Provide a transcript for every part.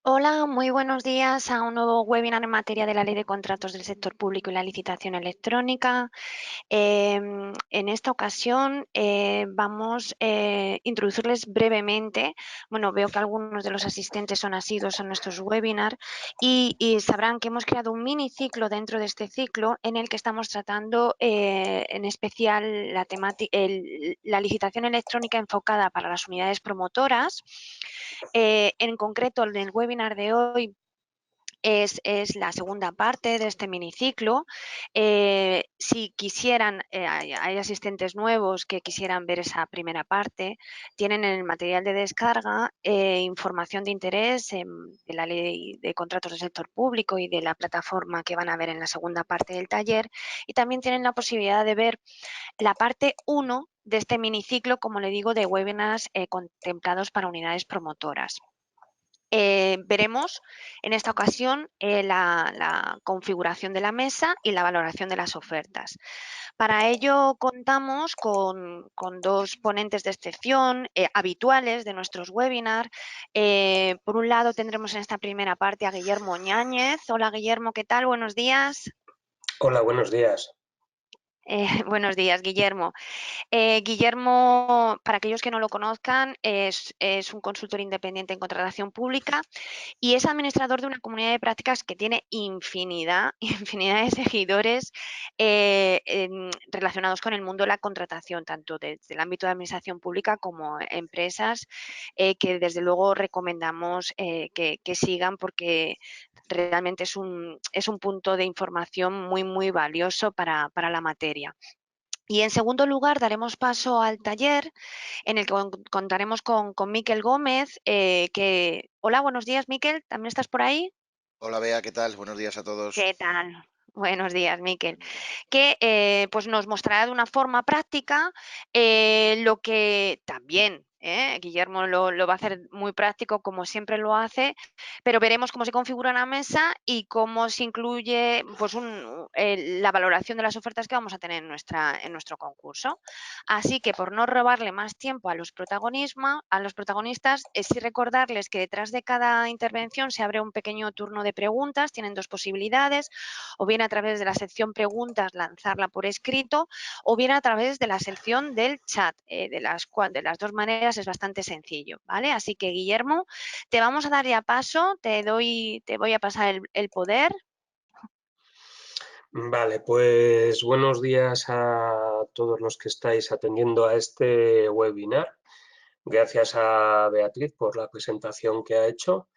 Hola, muy buenos días a un nuevo webinar en materia de la Ley de Contratos del Sector Público y la licitación electrónica. En esta ocasión vamos a introducirles brevemente, bueno, veo que algunos de los asistentes son asiduos a nuestros webinars y sabrán que hemos creado un mini ciclo dentro de este ciclo en el que estamos tratando en especial la licitación electrónica enfocada para las unidades promotoras. En concreto, en el webinar de hoy es la segunda parte de este miniciclo. Si quisieran, hay asistentes nuevos que quisieran ver esa primera parte, tienen en el material de descarga información de interés de la Ley de Contratos del Sector Público y de la plataforma que van a ver en la segunda parte del taller, y también tienen la posibilidad de ver la parte 1 de este miniciclo, como le digo, de webinars contemplados para unidades promotoras. Veremos en esta ocasión la configuración de la mesa y la valoración de las ofertas. Para ello contamos con dos ponentes de excepción habituales de nuestros webinars. Por un lado tendremos en esta primera parte a Guillermo Ñáñez. Hola Guillermo, ¿qué tal? Buenos días. Hola, buenos días. Buenos días, Guillermo. Guillermo, para aquellos que no lo conozcan, es un consultor independiente en contratación pública y es administrador de una comunidad de prácticas que tiene infinidad, infinidad de seguidores relacionados con el mundo de la contratación, tanto desde el ámbito de administración pública como empresas, que desde luego recomendamos que sigan porque realmente es un punto de información muy, muy valioso para la materia. Y en segundo lugar, daremos paso al taller en el que contaremos con Miquel Gómez, Hola, buenos días, Miquel, ¿también estás por ahí? Hola Bea, ¿qué tal? Buenos días a todos. ¿Qué tal? Buenos días, Miquel. Que pues nos mostrará de una forma práctica lo que también Guillermo lo va a hacer muy práctico, como siempre lo hace, pero veremos cómo se configura una mesa y cómo se incluye pues, la valoración de las ofertas que vamos a tener en nuestro concurso. Así que por no robarle más tiempo a los protagonistas, sí recordarles que detrás de cada intervención se abre un pequeño turno de preguntas, tienen dos posibilidades, o bien a través de la sección preguntas lanzarla por escrito, o bien a través de la sección del chat. De las dos maneras es bastante sencillo, ¿vale? Así que, Guillermo, te vamos a dar ya paso, te voy a pasar el poder. Vale, pues buenos días a todos los que estáis atendiendo a este webinar. Gracias a Beatriz por la presentación que ha hecho.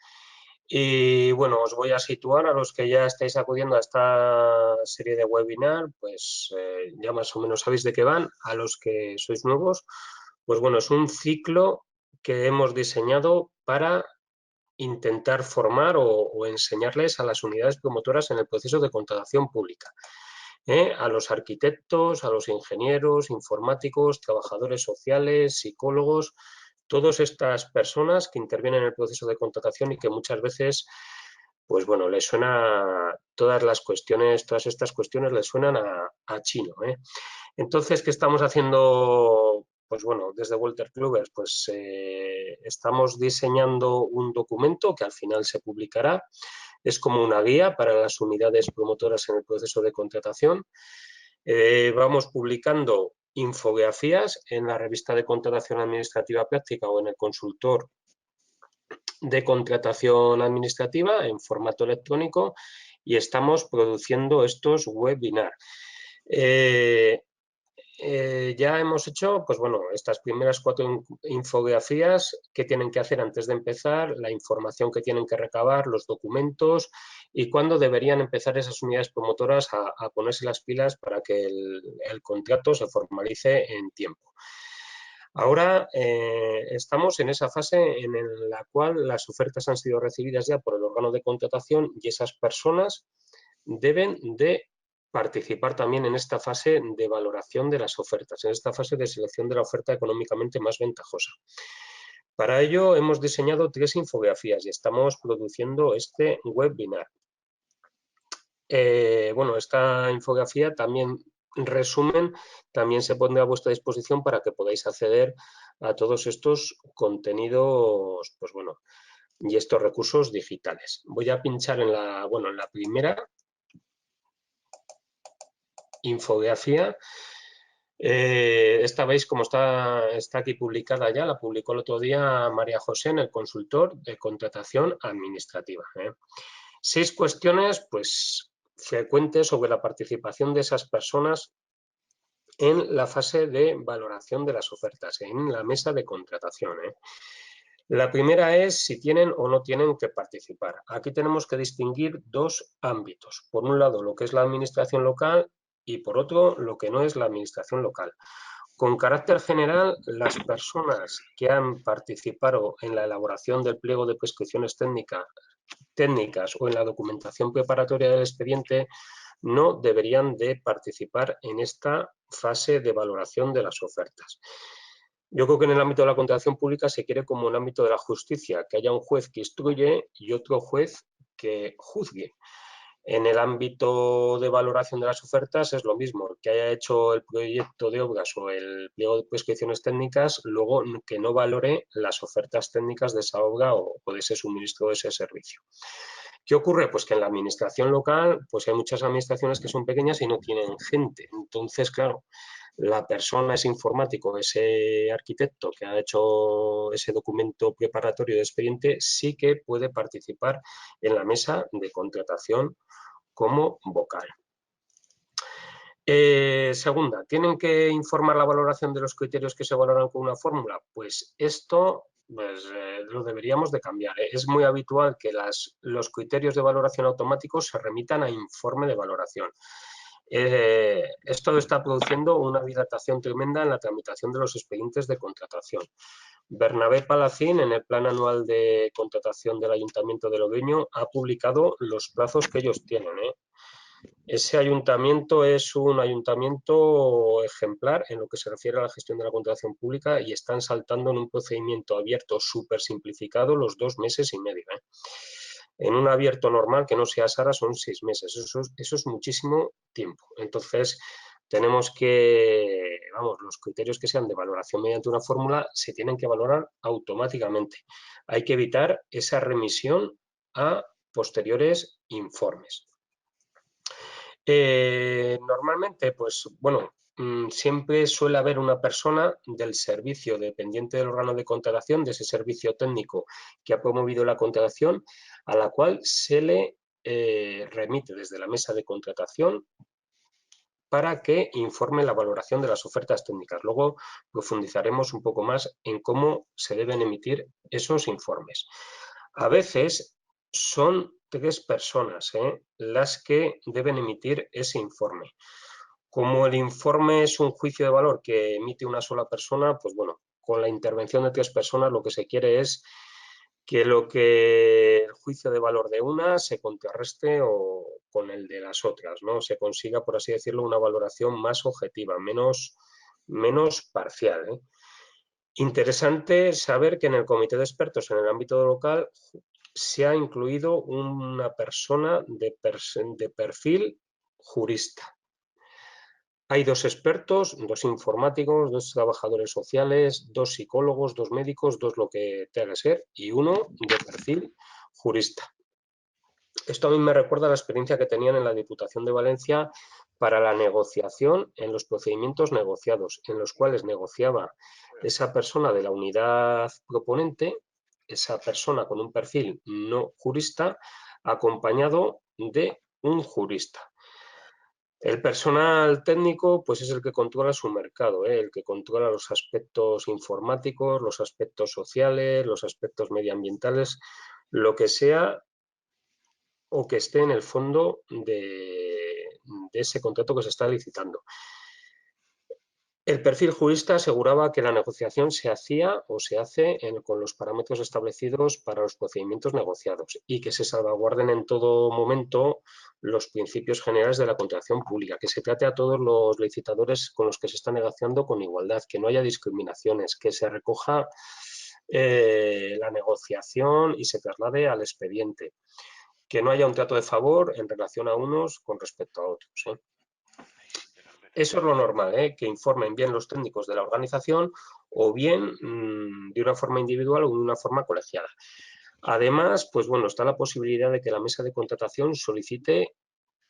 Y bueno, os voy a situar a los que ya estáis acudiendo a esta serie de webinar, pues ya más o menos sabéis de qué van. A los que sois nuevos, pues bueno, es un ciclo que hemos diseñado para intentar formar o enseñarles a las unidades promotoras en el proceso de contratación pública. A los arquitectos, a los ingenieros, informáticos, trabajadores sociales, psicólogos, todas estas personas que intervienen en el proceso de contratación y que muchas veces, pues bueno, les suena todas las cuestiones, todas estas cuestiones les suenan a chino. Entonces, ¿qué estamos haciendo? Pues bueno, desde Walter Kluwer, pues estamos diseñando un documento que al final se publicará. Es como una guía para las unidades promotoras en el proceso de contratación. Vamos publicando infografías en la revista de contratación administrativa práctica o en el consultor de contratación administrativa en formato electrónico y estamos produciendo estos webinars. Ya hemos hecho, pues bueno, estas primeras 4 infografías que tienen que hacer antes de empezar, la información que tienen que recabar, los documentos y cuándo deberían empezar esas unidades promotoras a ponerse las pilas para que el contrato se formalice en tiempo. Ahora estamos en esa fase en la cual las ofertas han sido recibidas ya por el órgano de contratación y esas personas deben de participar también en esta fase de valoración de las ofertas, en esta fase de selección de la oferta económicamente más ventajosa. Para ello hemos diseñado 3 infografías y estamos produciendo este webinar. Bueno, esta infografía también resumen, también se pondrá a vuestra disposición para que podáis acceder a todos estos contenidos, pues bueno, y estos recursos digitales. Voy a pinchar en la primera infografía. Esta veis como está aquí publicada ya, la publicó el otro día María José en el consultor de contratación administrativa. 6 cuestiones pues, frecuentes sobre la participación de esas personas en la fase de valoración de las ofertas, en la mesa de contratación. La primera es si tienen o no tienen que participar. Aquí tenemos que distinguir 2 ámbitos. Por un lado, lo que es la administración local y por otro, lo que no es la administración local. Con carácter general, las personas que han participado en la elaboración del pliego de prescripciones técnicas o en la documentación preparatoria del expediente no deberían de participar en esta fase de valoración de las ofertas. Yo creo que en el ámbito de la contratación pública se quiere como en el ámbito de la justicia, que haya un juez que instruye y otro juez que juzgue. En el ámbito de valoración de las ofertas es lo mismo, el que haya hecho el proyecto de obras o el pliego de prescripciones técnicas, luego que no valore las ofertas técnicas de esa obra o de ese suministro de ese servicio. ¿Qué ocurre? Pues que en la administración local pues hay muchas administraciones que son pequeñas y no tienen gente. Entonces, claro, la persona, ese informático, ese arquitecto que ha hecho ese documento preparatorio de expediente sí que puede participar en la mesa de contratación como vocal. Segunda, ¿tienen que informar la valoración de los criterios que se valoran con una fórmula? Pues esto lo deberíamos de cambiar. Es muy habitual que los criterios de valoración automáticos se remitan a informe de valoración. Esto está produciendo una dilatación tremenda en la tramitación de los expedientes de contratación. Bernabé Palacín, en el Plan Anual de Contratación del Ayuntamiento de Logroño, ha publicado los plazos que ellos tienen. Ese ayuntamiento es un ayuntamiento ejemplar en lo que se refiere a la gestión de la contratación pública y están saltando en un procedimiento abierto súper simplificado los 2 meses y medio. En un abierto normal que no sea SARA son 6 meses. Eso es muchísimo tiempo. Entonces, tenemos que, los criterios que sean de valoración mediante una fórmula se tienen que valorar automáticamente. Hay que evitar esa remisión a posteriores informes. Normalmente, pues bueno, siempre suele haber una persona del servicio dependiente del órgano de contratación, de ese servicio técnico que ha promovido la contratación, a la cual se le remite desde la mesa de contratación para que informe la valoración de las ofertas técnicas. Luego profundizaremos un poco más en cómo se deben emitir esos informes. A veces son 3 personas las que deben emitir ese informe. Como el informe es un juicio de valor que emite una sola persona, pues bueno, con la intervención de 3 personas lo que se quiere es que el juicio de valor de una se contrarreste con el de las otras, ¿no? Se consiga, por así decirlo, una valoración más objetiva, menos parcial. Interesante saber que en el comité de expertos en el ámbito local se ha incluido una persona de perfil jurista. Hay 2 expertos, 2 informáticos, 2 trabajadores sociales, 2 psicólogos, 2 médicos, 2 lo que tenga que ser y uno de perfil jurista. Esto a mí me recuerda a la experiencia que tenían en la Diputación de Valencia para la negociación en los procedimientos negociados, en los cuales negociaba esa persona de la unidad proponente, esa persona con un perfil no jurista, acompañado de un jurista. El personal técnico pues es el que controla su mercado, el que controla los aspectos informáticos, los aspectos sociales, los aspectos medioambientales, lo que sea o que esté en el fondo de ese contrato que se está licitando. El perfil jurista aseguraba que la negociación se hacía o se hace con los parámetros establecidos para los procedimientos negociados y que se salvaguarden en todo momento los principios generales de la contratación pública, que se trate a todos los licitadores con los que se está negociando con igualdad, que no haya discriminaciones, que se recoja la negociación y se traslade al expediente, que no haya un trato de favor en relación a unos con respecto a otros. Eso es lo normal, que informen bien los técnicos de la organización o bien de una forma individual o de una forma colegiada. Además, pues bueno, está la posibilidad de que la mesa de contratación solicite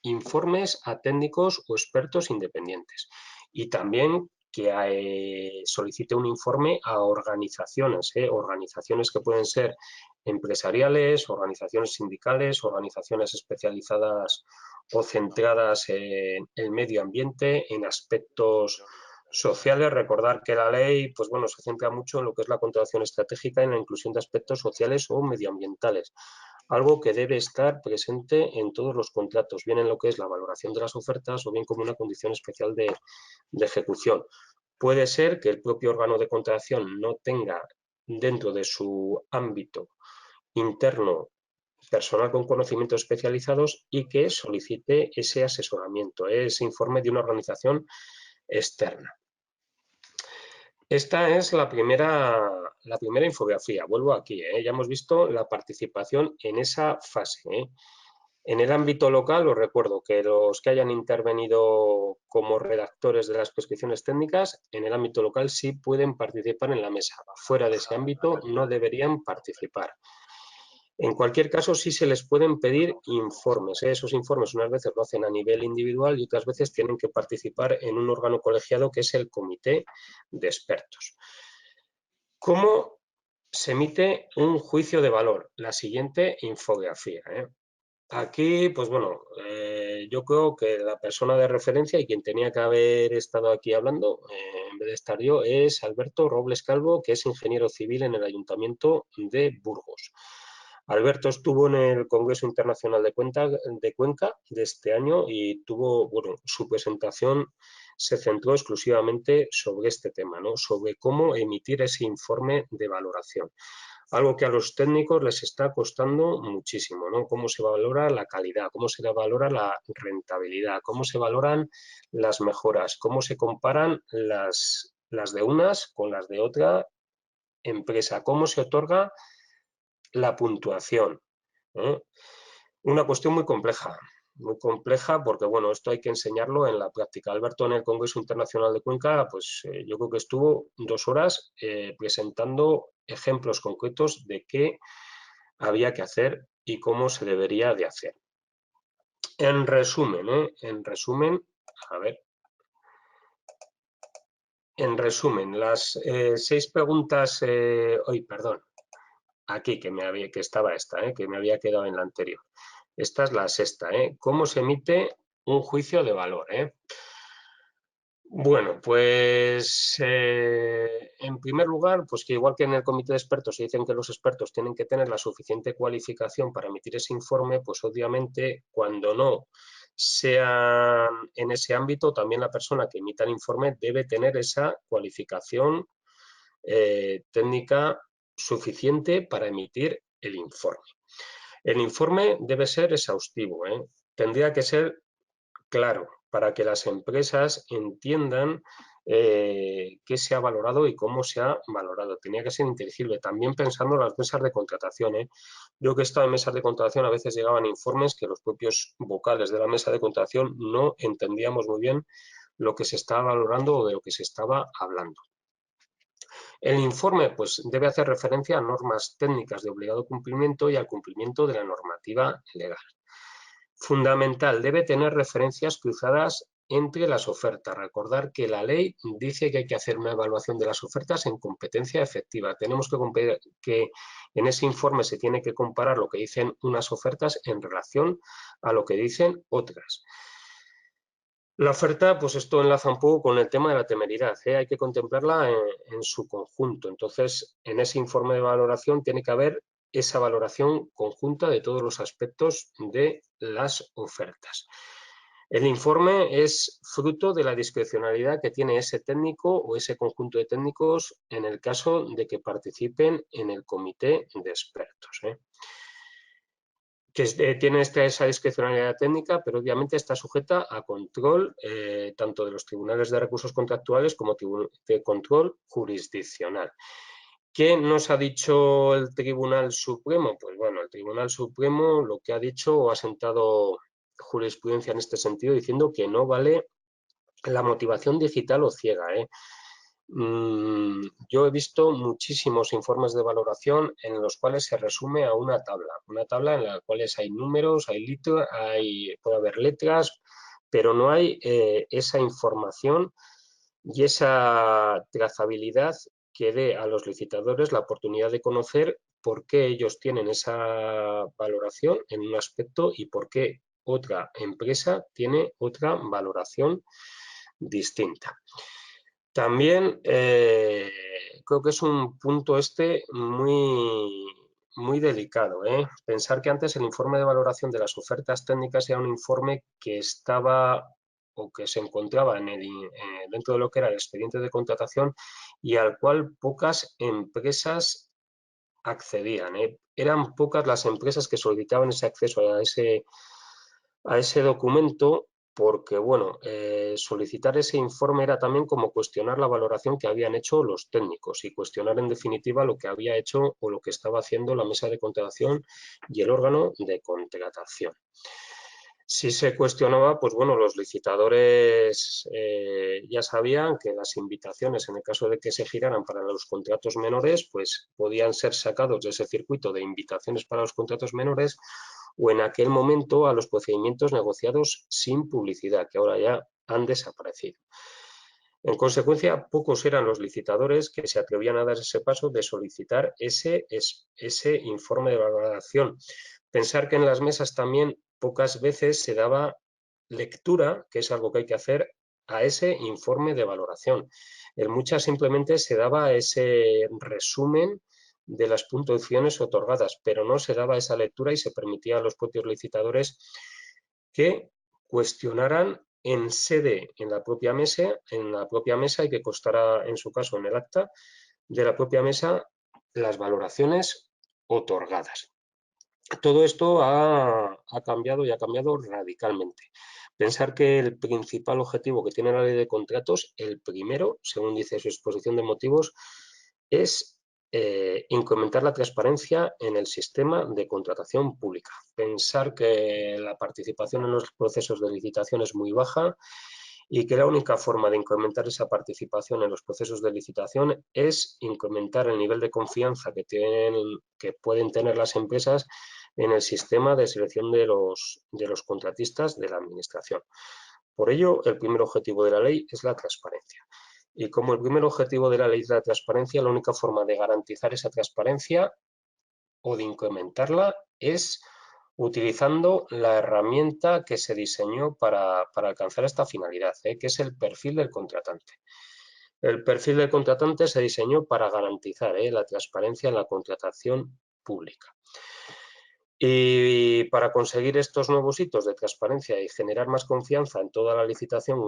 informes a técnicos o expertos independientes y también que solicite un informe a organizaciones que pueden ser empresariales, organizaciones sindicales, organizaciones especializadas o centradas en el medio ambiente, en aspectos sociales. Recordar que la ley, pues bueno, se centra mucho en lo que es la contratación estratégica y en la inclusión de aspectos sociales o medioambientales, algo que debe estar presente en todos los contratos, bien en lo que es la valoración de las ofertas o bien como una condición especial de ejecución. Puede ser que el propio órgano de contratación no tenga dentro de su ámbito interno personal con conocimientos especializados y que solicite ese asesoramiento, ese informe de una organización externa. Esta es la primera infografía. Vuelvo aquí, ya hemos visto la participación en esa fase. En el ámbito local, os recuerdo que los que hayan intervenido como redactores de las prescripciones técnicas, en el ámbito local sí pueden participar en la mesa. Fuera de ese ámbito no deberían participar. En cualquier caso, sí se les pueden pedir informes. Esos informes unas veces lo hacen a nivel individual y otras veces tienen que participar en un órgano colegiado que es el comité de expertos. ¿Cómo se emite un juicio de valor? La siguiente infografía. Aquí, pues bueno, yo creo que la persona de referencia y quien tenía que haber estado aquí hablando, en vez de estar yo, es Alberto Robles Calvo, que es ingeniero civil en el Ayuntamiento de Burgos. Alberto estuvo en el Congreso Internacional de Cuenca de este año y tuvo, bueno, su presentación se centró exclusivamente sobre este tema, ¿no? Sobre cómo emitir ese informe de valoración. Algo que a los técnicos les está costando muchísimo, ¿no? Cómo se valora la calidad, cómo se valora la rentabilidad, cómo se valoran las mejoras, cómo se comparan las de unas con las de otra empresa, cómo se otorga la puntuación. Una cuestión muy compleja porque, bueno, esto hay que enseñarlo en la práctica. Alberto en el Congreso Internacional de Cuenca, pues yo creo que estuvo 2 horas presentando ejemplos concretos de qué había que hacer y cómo se debería de hacer. En resumen, las 6 preguntas, aquí que estaba esta, que me había quedado en la anterior. Esta es la sexta, ¿Cómo se emite un juicio de valor? Bueno, pues en primer lugar, pues que igual que en el comité de expertos se dicen que los expertos tienen que tener la suficiente cualificación para emitir ese informe, pues obviamente cuando no sea en ese ámbito, también la persona que emita el informe debe tener esa cualificación técnica suficiente para emitir el informe. El informe debe ser exhaustivo, tendría que ser claro para que las empresas entiendan qué se ha valorado y cómo se ha valorado. Tenía que ser inteligible, también pensando en las mesas de contratación. Yo que he estado en mesas de contratación, a veces llegaban informes que los propios vocales de la mesa de contratación no entendíamos muy bien lo que se estaba valorando o de lo que se estaba hablando. El informe pues, debe hacer referencia a normas técnicas de obligado cumplimiento y al cumplimiento de la normativa legal. Fundamental, debe tener referencias cruzadas entre las ofertas. Recordar que la ley dice que hay que hacer una evaluación de las ofertas en competencia efectiva. Tenemos que en ese informe se tiene que comparar lo que dicen unas ofertas en relación a lo que dicen otras. La oferta, pues esto enlaza un poco con el tema de la temeridad, hay que contemplarla en su conjunto. Entonces, en ese informe de valoración tiene que haber esa valoración conjunta de todos los aspectos de las ofertas. El informe es fruto de la discrecionalidad que tiene ese técnico o ese conjunto de técnicos en el caso de que participen en el comité de expertos. Que tiene esa discrecionalidad técnica, pero obviamente está sujeta a control tanto de los tribunales de recursos contractuales como de control jurisdiccional. ¿Qué nos ha dicho el Tribunal Supremo? Pues bueno, el Tribunal Supremo lo que ha dicho o ha sentado jurisprudencia en este sentido diciendo que no vale la motivación digital o ciega. Yo he visto muchísimos informes de valoración en los cuales se resume a una tabla en la cual hay números, puede haber letras, pero no hay esa información y esa trazabilidad que dé a los licitadores la oportunidad de conocer por qué ellos tienen esa valoración en un aspecto y por qué otra empresa tiene otra valoración distinta. También creo que es un punto muy delicado. Pensar que antes el informe de valoración de las ofertas técnicas era un informe que estaba o que se encontraba dentro de lo que era el expediente de contratación y al cual pocas empresas accedían. Eran pocas las empresas que solicitaban ese acceso a ese documento porque, bueno, solicitar ese informe era también como cuestionar la valoración que habían hecho los técnicos y cuestionar en definitiva lo que había hecho o lo que estaba haciendo la mesa de contratación y el órgano de contratación. Si se cuestionaba, pues bueno, los licitadores ya sabían que las invitaciones, en el caso de que se giraran para los contratos menores, pues podían ser sacados de ese circuito de invitaciones para los contratos menores o en aquel momento a los procedimientos negociados sin publicidad, que ahora ya han desaparecido. En consecuencia, pocos eran los licitadores que se atrevían a dar ese paso de solicitar ese informe de valoración. Pensar que en las mesas también pocas veces se daba lectura, que es algo que hay que hacer, a ese informe de valoración. En muchas simplemente se daba ese resumen de las puntuaciones otorgadas, pero no se daba esa lectura y se permitía a los propios licitadores que cuestionaran en sede en la propia mesa y que constara en su caso en el acta de la propia mesa las valoraciones otorgadas. Todo esto ha cambiado y ha cambiado radicalmente. Pensar que el principal objetivo que tiene la ley de contratos, el primero, según dice su exposición de motivos, es incrementar la transparencia en el sistema de contratación pública. Pensar que la participación en los procesos de licitación es muy baja y que la única forma de incrementar esa participación en los procesos de licitación es incrementar el nivel de confianza que pueden tener las empresas en el sistema de selección de los contratistas de la administración. Por ello, el primer objetivo de la ley es la transparencia. Y como el primer objetivo de la ley es la transparencia, la única forma de garantizar esa transparencia o de incrementarla es utilizando la herramienta que se diseñó para alcanzar esta finalidad, que es el perfil del contratante. El perfil del contratante se diseñó para garantizar la transparencia en la contratación pública. Y para conseguir estos nuevos hitos de transparencia y generar más confianza en toda la licitación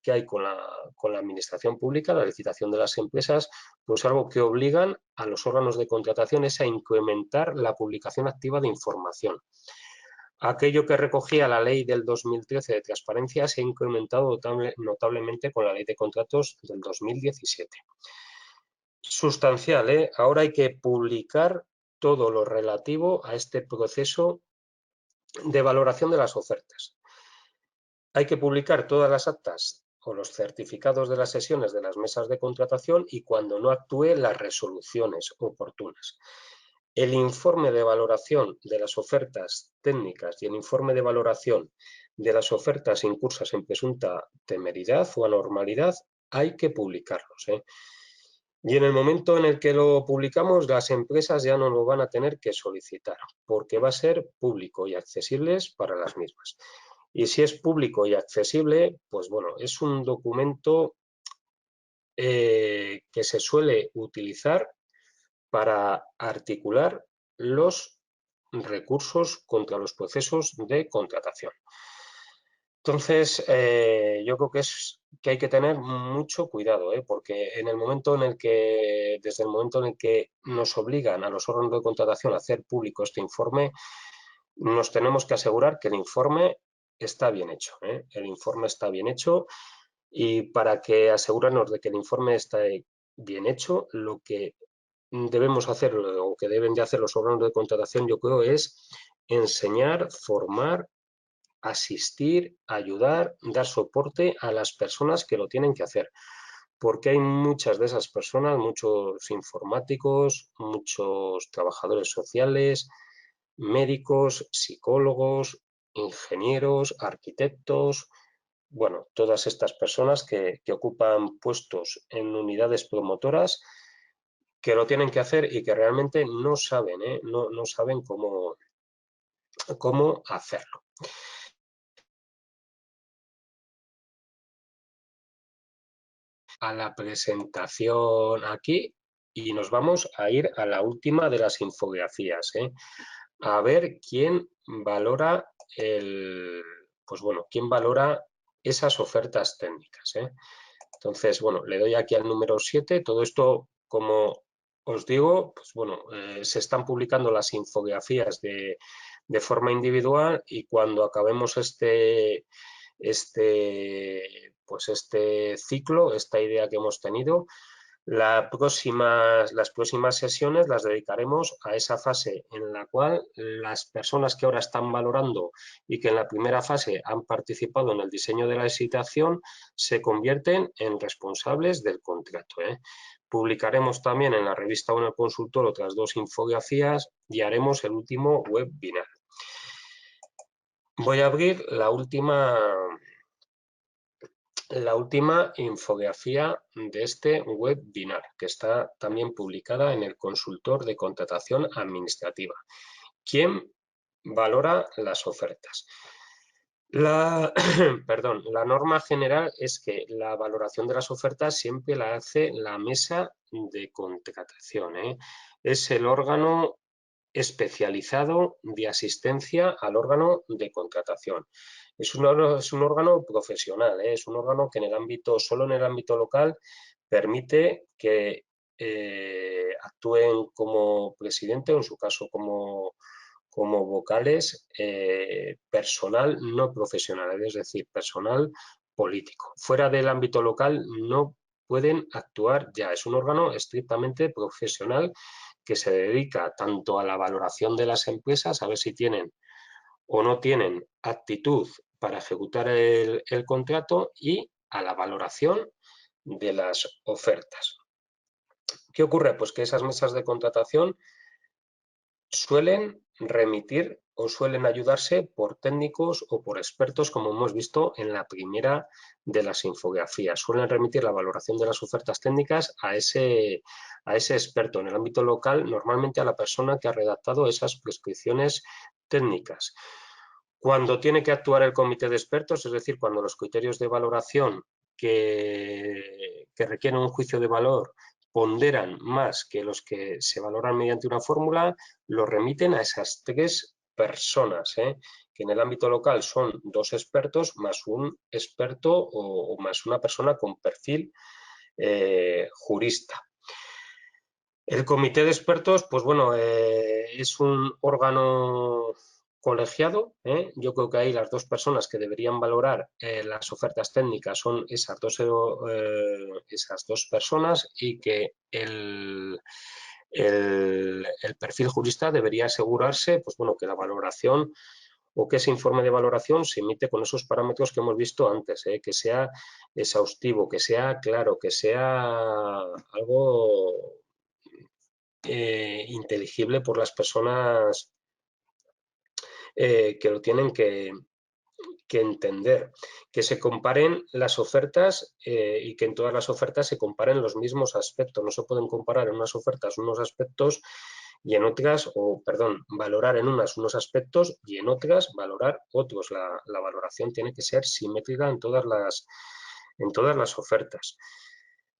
que hay con la administración pública, la licitación de las empresas, pues algo que obligan a los órganos de contratación es a incrementar la publicación activa de información. Aquello que recogía la ley del 2013 de transparencia se ha incrementado notablemente con la ley de contratos del 2017. Sustancial, Ahora hay que publicar todo lo relativo a este proceso de valoración de las ofertas. Hay que publicar todas las actas o los certificados de las sesiones de las mesas de contratación y cuando no actúe las resoluciones oportunas. El informe de valoración de las ofertas técnicas y el informe de valoración de las ofertas incursas en presunta temeridad o anormalidad hay que publicarlos. Y en el momento en el que lo publicamos, las empresas ya no lo van a tener que solicitar, porque va a ser público y accesible para las mismas. Y si es público y accesible, pues bueno, es un documento que se suele utilizar para articular los recursos contra los procesos de contratación. Entonces, yo creo que hay que tener mucho cuidado, porque desde el momento en el que nos obligan a los órganos de contratación a hacer público este informe, nos tenemos que asegurar que el informe está bien hecho. El informe está bien hecho y para que asegurarnos de que el informe está bien hecho, lo que debemos hacer o que deben de hacer los órganos de contratación, yo creo, es enseñar, formar, asistir, ayudar, dar soporte a las personas que lo tienen que hacer. porque hay muchas de esas personas, muchos informáticos, muchos trabajadores sociales, médicos, psicólogos, ingenieros, arquitectos, bueno, todas estas personas que ocupan puestos en unidades promotoras que lo tienen que hacer y que realmente no saben, no saben cómo hacerlo. A la presentación aquí y nos vamos a ir a la última de las infografías, a ver quién valora quién valora esas ofertas técnicas, Entonces, bueno, le doy aquí al número 7. Todo esto, como os digo, pues bueno, se están publicando las infografías de forma individual y cuando acabemos este ciclo, esta idea que hemos tenido, las próximas sesiones las dedicaremos a esa fase en la cual las personas que ahora están valorando y que en la primera fase han participado en el diseño de la licitación se convierten en responsables del contrato. Publicaremos también en la revista o en el consultor otras 2 infografías y haremos el último webinar. Voy a abrir la última infografía de este webinar, que está también publicada en el consultor de contratación administrativa. ¿Quién valora las ofertas? La norma general es que la valoración de las ofertas siempre la hace la mesa de contratación. Es el órgano especializado de asistencia al órgano de contratación. Es un órgano profesional, es un órgano que solo en el ámbito local permite que actúen como presidente o en su caso como vocales personal no profesional, es decir, personal político. Fuera del ámbito local no pueden actuar ya. Es un órgano estrictamente profesional que se dedica tanto a la valoración de las empresas, a ver si tienen o no tienen aptitud para ejecutar el contrato, y a la valoración de las ofertas. ¿Qué ocurre? Pues que esas mesas de contratación suelen remitir o suelen ayudarse por técnicos o por expertos, como hemos visto en la primera de las infografías. Suelen remitir la valoración de las ofertas técnicas a ese experto en el ámbito local, normalmente a la persona que ha redactado esas prescripciones técnicas. Cuando tiene que actuar el comité de expertos, es decir, cuando los criterios de valoración que requieren un juicio de valor ponderan más que los que se valoran mediante una fórmula, lo remiten a esas 3 personas, que en el ámbito local son 2 expertos más un experto o más una persona con perfil jurista. El comité de expertos, pues bueno, es un órgano colegiado. Yo creo que ahí las 2 personas que deberían valorar las ofertas técnicas son esas dos personas, y que el perfil jurista debería asegurarse, pues bueno, que la valoración o que ese informe de valoración se emite con esos parámetros que hemos visto antes, que sea exhaustivo, que sea claro, que sea algo inteligible por las personas que lo tienen que entender, que se comparen las ofertas y que en todas las ofertas se comparen los mismos aspectos. No se pueden comparar en unas ofertas unos aspectos y en otras, valorar en unos aspectos y en otras valorar otros. La valoración tiene que ser simétrica en todas las ofertas.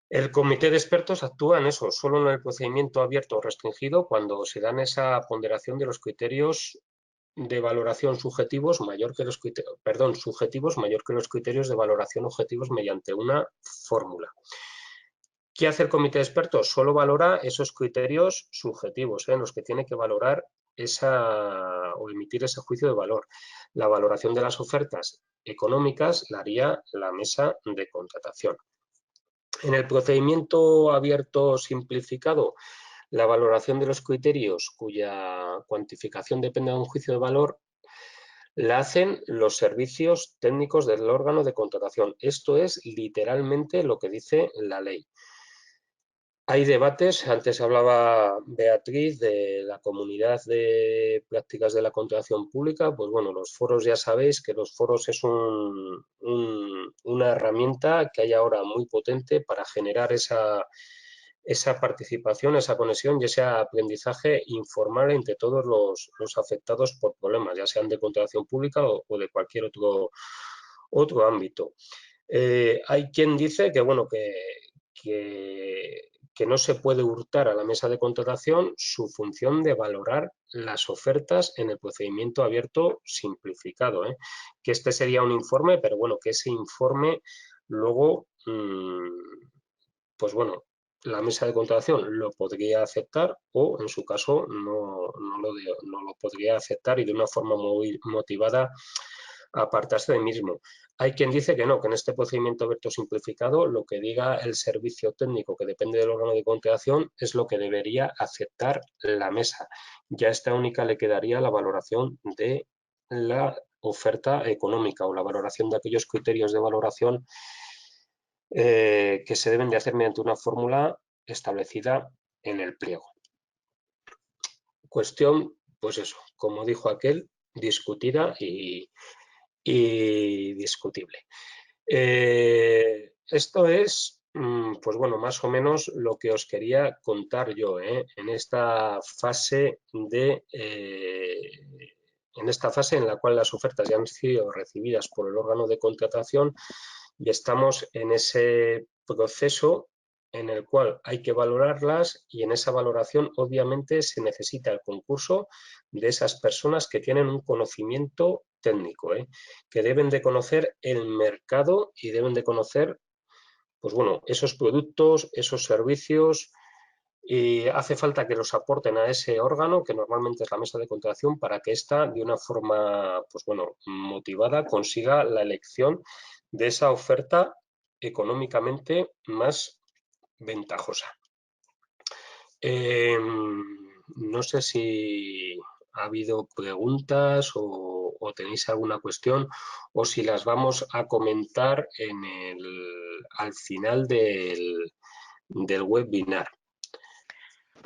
El comité de expertos actúa en eso, solo en el procedimiento abierto o restringido, cuando se dan esa ponderación de los criterios de valoración subjetivos mayor que los criterios de valoración objetivos mediante una fórmula. ¿Qué hace el comité de expertos? Solo valora esos criterios subjetivos, en los que tiene que valorar o emitir ese juicio de valor. La valoración de las ofertas económicas la haría la mesa de contratación. En el procedimiento abierto simplificado, la valoración de los criterios cuya cuantificación depende de un juicio de valor la hacen los servicios técnicos del órgano de contratación. Esto es literalmente lo que dice la ley. Hay debates, antes hablaba Beatriz de la comunidad de prácticas de la contratación pública, pues bueno, los foros ya sabéis que los foros es una herramienta que hay ahora muy potente para generar esa participación, esa conexión y ese aprendizaje informal entre todos los afectados por problemas, ya sean de contratación pública o de cualquier otro ámbito. Hay quien dice que, bueno, que no se puede hurtar a la mesa de contratación su función de valorar las ofertas en el procedimiento abierto simplificado, que este sería un informe, pero bueno, que ese informe luego, pues bueno, la mesa de contratación lo podría aceptar o en su caso no lo podría aceptar y de una forma muy motivada apartarse del mismo. Hay quien dice que no, que en este procedimiento abierto simplificado lo que diga el servicio técnico que depende del órgano de contratación es lo que debería aceptar la mesa. Ya a esta única le quedaría la valoración de la oferta económica o la valoración de aquellos criterios de valoración que se deben de hacer mediante una fórmula establecida en el pliego. Cuestión, pues eso, como dijo aquel, discutida y discutible. Esto es, pues bueno, más o menos lo que os quería contar yo en esta fase en la cual las ofertas ya han sido recibidas por el órgano de contratación y estamos en ese proceso en el cual hay que valorarlas y en esa valoración obviamente se necesita el concurso de esas personas que tienen un conocimiento técnico, que deben de conocer el mercado y deben de conocer, pues bueno, esos productos, esos servicios, y hace falta que los aporten a ese órgano, que normalmente es la mesa de contratación, para que ésta, de una forma, pues bueno, motivada, consiga la elección de esa oferta económicamente más ventajosa. No sé si ha habido preguntas o tenéis alguna cuestión o si las vamos a comentar al final del webinar.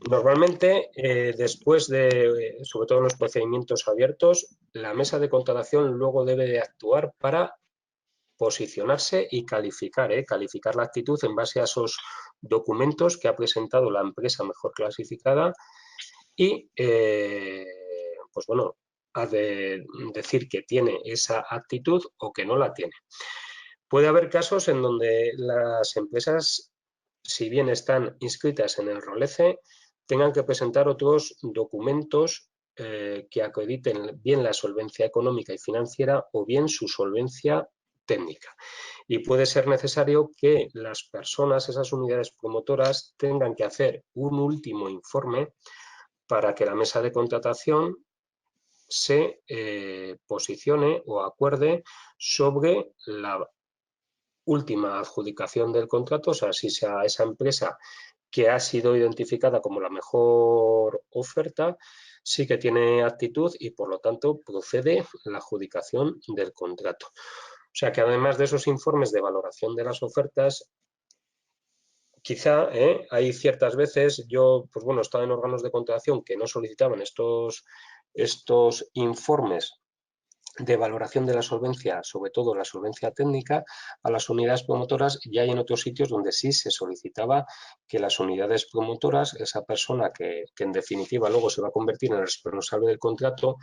Normalmente, después de, sobre todo en los procedimientos abiertos, la mesa de contratación luego debe de actuar para posicionarse y calificar la actitud en base a esos documentos que ha presentado la empresa mejor clasificada y, pues bueno, ha de decir que tiene esa actitud o que no la tiene. Puede haber casos en donde las empresas, si bien están inscritas en el ROLECE, tengan que presentar otros documentos que acrediten bien la solvencia económica y financiera o bien su solvencia técnica. Y puede ser necesario que las personas, esas unidades promotoras, tengan que hacer un último informe para que la mesa de contratación se posicione o acuerde sobre la última adjudicación del contrato, o sea, si sea esa empresa que ha sido identificada como la mejor oferta, sí que tiene actitud y por lo tanto procede la adjudicación del contrato. O sea que además de esos informes de valoración de las ofertas, quizá hay ciertas veces, yo pues bueno, he estado en órganos de contratación que no solicitaban estos informes de valoración de la solvencia, sobre todo la solvencia técnica, a las unidades promotoras, y hay en otros sitios donde sí se solicitaba que las unidades promotoras, esa persona que en definitiva luego se va a convertir en el responsable del contrato,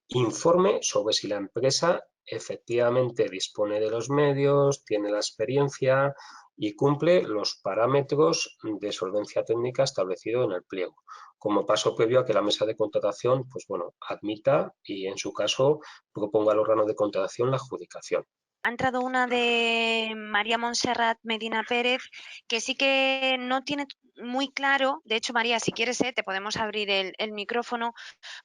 informe sobre si la empresa efectivamente dispone de los medios, tiene la experiencia y cumple los parámetros de solvencia técnica establecidos en el pliego, como paso previo a que la mesa de contratación, pues bueno, admita y en su caso proponga al órgano de contratación la adjudicación. Ha entrado una de María Montserrat Medina Pérez, que sí que no tiene muy claro. De hecho, María, si quieres, te podemos abrir el micrófono,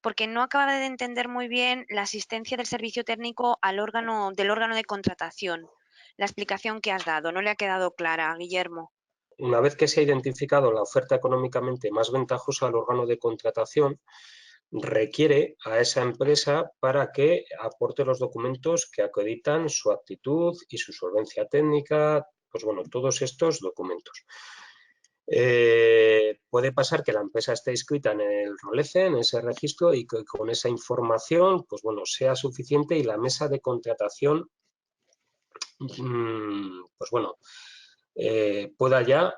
porque no acaba de entender muy bien la asistencia del servicio técnico del órgano de contratación. La explicación que has dado no le ha quedado clara, Guillermo. Una vez que se ha identificado la oferta económicamente más ventajosa al órgano de contratación, requiere a esa empresa para que aporte los documentos que acreditan su aptitud y su solvencia técnica, pues bueno, todos estos documentos. Puede pasar que la empresa esté inscrita en el ROLECE, en ese registro, y que con esa información, pues bueno, sea suficiente y la mesa de contratación, pues bueno, pueda ya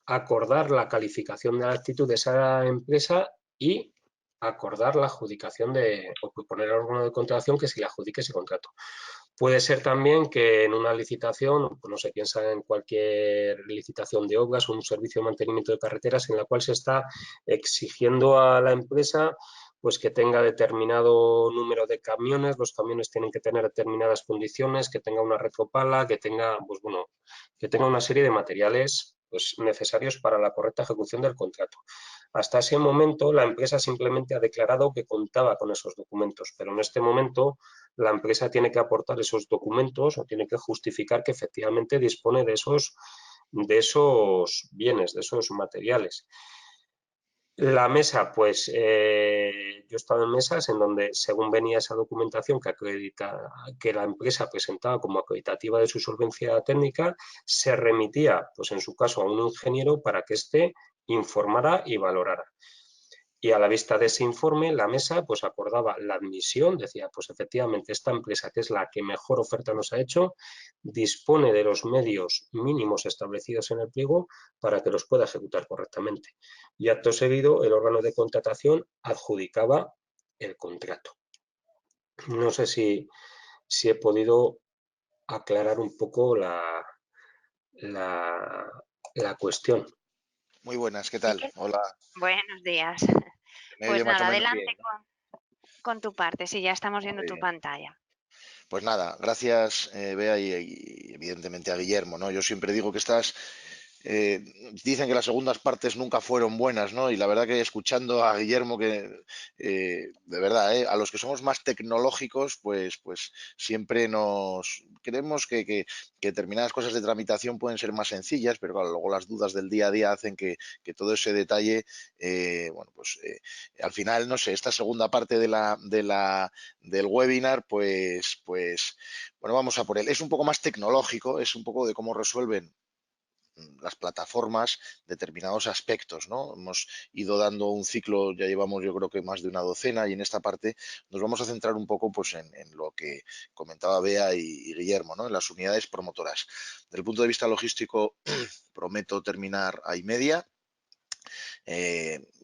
acordar la calificación de la actitud de esa empresa y acordar la adjudicación o proponer al órgano de contratación que se le adjudique ese contrato. Puede ser también que en una licitación, pues no se piensa en cualquier licitación de obras o un servicio de mantenimiento de carreteras en la cual se está exigiendo a la empresa pues que tenga determinado número de camiones, los camiones tienen que tener determinadas condiciones, que tenga una retropala, que tenga, pues bueno, que tenga una serie de materiales pues, necesarios para la correcta ejecución del contrato. Hasta ese momento la empresa simplemente ha declarado que contaba con esos documentos, pero en este momento la empresa tiene que aportar esos documentos o tiene que justificar que efectivamente dispone de esos bienes, de esos materiales. La mesa, pues yo he estado en mesas en donde según venía esa documentación que la empresa presentaba como acreditativa de su solvencia técnica, se remitía, pues en su caso, a un ingeniero para que éste informara y valorara. Y a la vista de ese informe, la mesa pues acordaba la admisión, decía, pues efectivamente esta empresa, que es la que mejor oferta nos ha hecho, dispone de los medios mínimos establecidos en el pliego para que los pueda ejecutar correctamente. Y acto seguido, el órgano de contratación adjudicaba el contrato. No sé si he podido aclarar un poco la cuestión. Muy buenas, ¿qué Sí tal? que- Hola, Buenos días. me oye Pues más o nada, menos adelante bien, ¿no? con tu parte. Sí, ya estamos viendo Muy tu bien. pantalla. Pues nada, gracias, Bea, y evidentemente a Guillermo, ¿no? Yo siempre digo que eh, dicen que las segundas partes nunca fueron buenas, ¿no? Y la verdad que escuchando a Guillermo, de verdad, a los que somos más tecnológicos, pues siempre nos creemos que determinadas cosas de tramitación pueden ser más sencillas, pero claro, luego las dudas del día a día hacen que todo ese detalle, bueno, pues al final, no sé, esta segunda parte del webinar, pues, bueno, vamos a por él. Es un poco más tecnológico, es un poco de cómo resuelven las plataformas determinados aspectos, ¿no? Hemos ido dando un ciclo, ya llevamos yo creo que más de una docena, y en esta parte nos vamos a centrar un poco pues en lo que comentaba Bea y Guillermo, ¿no? En las unidades promotoras. Desde el punto de vista logístico prometo terminar a y media.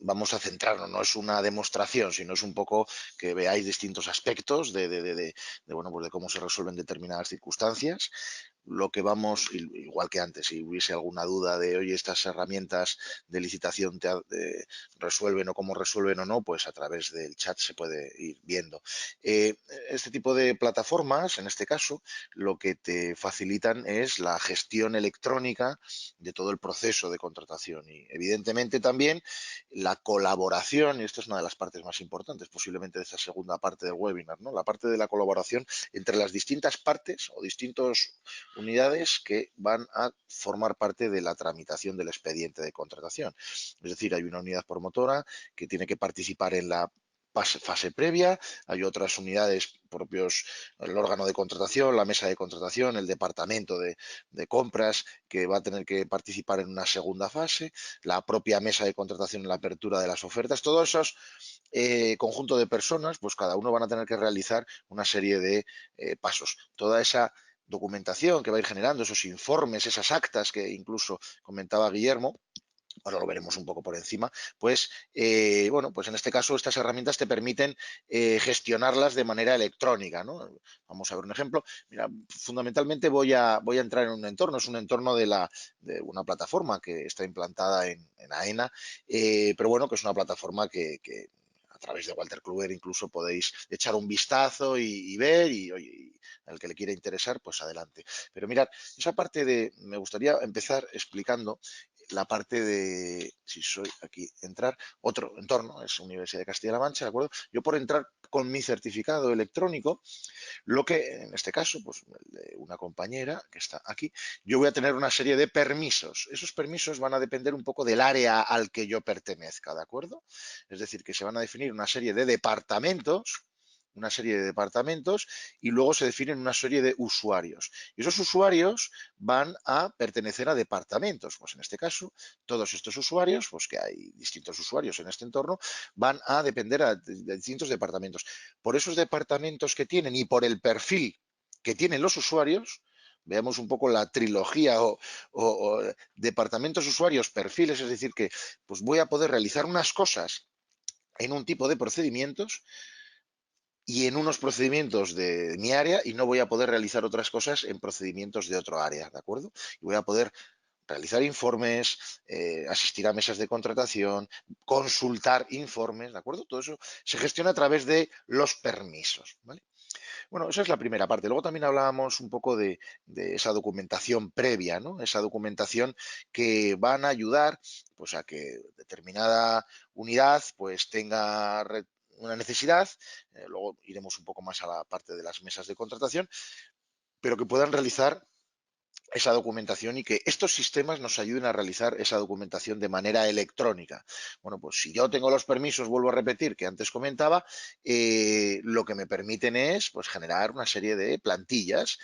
Vamos a centrarnos, no es una demostración, sino es un poco que veáis distintos aspectos bueno, pues de cómo se resuelven determinadas circunstancias. Lo que vamos, igual que antes, si hubiese alguna duda de, oye, estas herramientas de licitación resuelven o cómo resuelven o no, pues a través del chat se puede ir viendo. Este tipo de plataformas, en este caso, lo que te facilitan es la gestión electrónica de todo el proceso de contratación y, evidentemente, también la colaboración, y esto es una de las partes más importantes posiblemente de esta segunda parte del webinar, ¿no? La parte de la colaboración entre las distintas partes o distintas unidades que van a formar parte de la tramitación del expediente de contratación. Es decir, hay una unidad promotora que tiene que participar en la fase previa, hay otras unidades propios, el órgano de contratación, la mesa de contratación, el departamento de compras, que va a tener que participar en una segunda fase, la propia mesa de contratación en la apertura de las ofertas, todos esos conjunto de personas, pues cada uno van a tener que realizar una serie de pasos. Toda esa documentación que va a ir generando, esos informes, esas actas que incluso comentaba Guillermo, ahora lo veremos un poco por encima, pues bueno, pues en este caso estas herramientas te permiten gestionarlas de manera electrónica, ¿no? Vamos a ver un ejemplo. Mira, fundamentalmente voy a entrar en un entorno, es un entorno de una plataforma que está implantada en AENA, pero bueno, que es una plataforma que a través de Walter Kluwer incluso podéis echar un vistazo y ver, y al que le quiera interesar, pues adelante. Pero mirad, esa parte me gustaría empezar explicando la parte de, si soy aquí, entrar, otro entorno, es Universidad de Castilla-La Mancha, ¿de acuerdo? Yo por entrar con mi certificado electrónico, lo que en este caso, pues el de una compañera que está aquí, yo voy a tener una serie de permisos. Esos permisos van a depender un poco del área al que yo pertenezca, ¿de acuerdo? Es decir, que se van a definir una serie de departamentos y luego se definen una serie de usuarios. Y esos usuarios van a pertenecer a departamentos. Pues en este caso, todos estos usuarios, pues que hay distintos usuarios en este entorno, van a depender de distintos departamentos. Por esos departamentos que tienen y por el perfil que tienen los usuarios, veamos un poco la trilogía o departamentos, usuarios, perfiles, es decir, que pues voy a poder realizar unas cosas en un tipo de procedimientos y en unos procedimientos de mi área y no voy a poder realizar otras cosas en procedimientos de otro área, ¿de acuerdo? Y voy a poder realizar informes, asistir a mesas de contratación, consultar informes, ¿de acuerdo? Todo eso se gestiona a través de los permisos, ¿vale? Bueno, esa es la primera parte. Luego también hablábamos un poco de esa documentación previa, ¿no? Esa documentación que van a ayudar pues, a que determinada unidad pues, tenga una necesidad, luego iremos un poco más a la parte de las mesas de contratación, pero que puedan realizar esa documentación y que estos sistemas nos ayuden a realizar esa documentación de manera electrónica. Bueno, pues si yo tengo los permisos, vuelvo a repetir, que antes comentaba, lo que me permiten es pues, generar una serie de plantillas.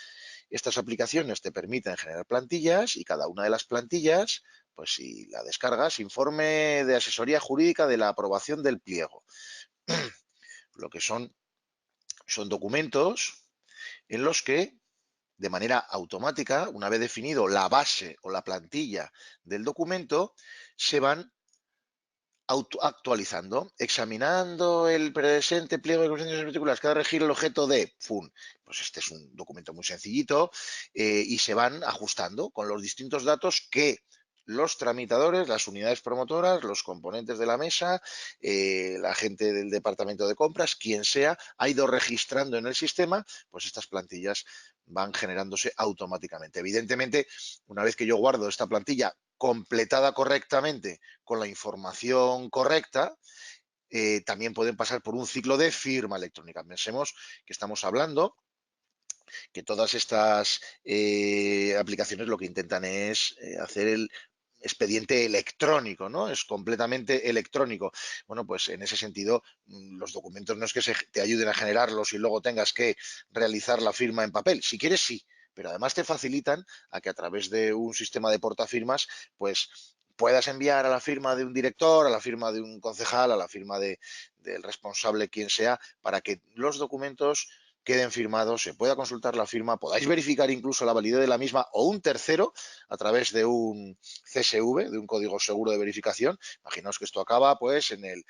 Estas aplicaciones te permiten generar plantillas y cada una de las plantillas, pues si la descargas, informe de asesoría jurídica de la aprobación del pliego. Lo que son documentos en los que de manera automática, una vez definido la base o la plantilla del documento, se van actualizando, examinando el presente pliego de condiciones particulares que ha de regir el objeto de ¡fum! Pues este es un documento muy sencillito y se van ajustando con los distintos datos que los tramitadores, las unidades promotoras, los componentes de la mesa, la gente del departamento de compras, quien sea, ha ido registrando en el sistema, pues estas plantillas van generándose automáticamente. Evidentemente, una vez que yo guardo esta plantilla completada correctamente con la información correcta, también pueden pasar por un ciclo de firma electrónica. Pensemos que estamos hablando que todas estas aplicaciones lo que intentan es hacer el expediente electrónico, ¿no? Es completamente electrónico. Bueno, pues en ese sentido, los documentos no es que te ayuden a generarlos y luego tengas que realizar la firma en papel. Si quieres, sí, pero además te facilitan a que a través de un sistema de portafirmas, pues puedas enviar a la firma de un director, a la firma de un concejal, a la firma del responsable, quien sea, para que los documentos queden firmados, se pueda consultar la firma, podáis verificar incluso la validez de la misma o un tercero a través de un CSV, de un código seguro de verificación. Imaginaos que esto acaba pues en el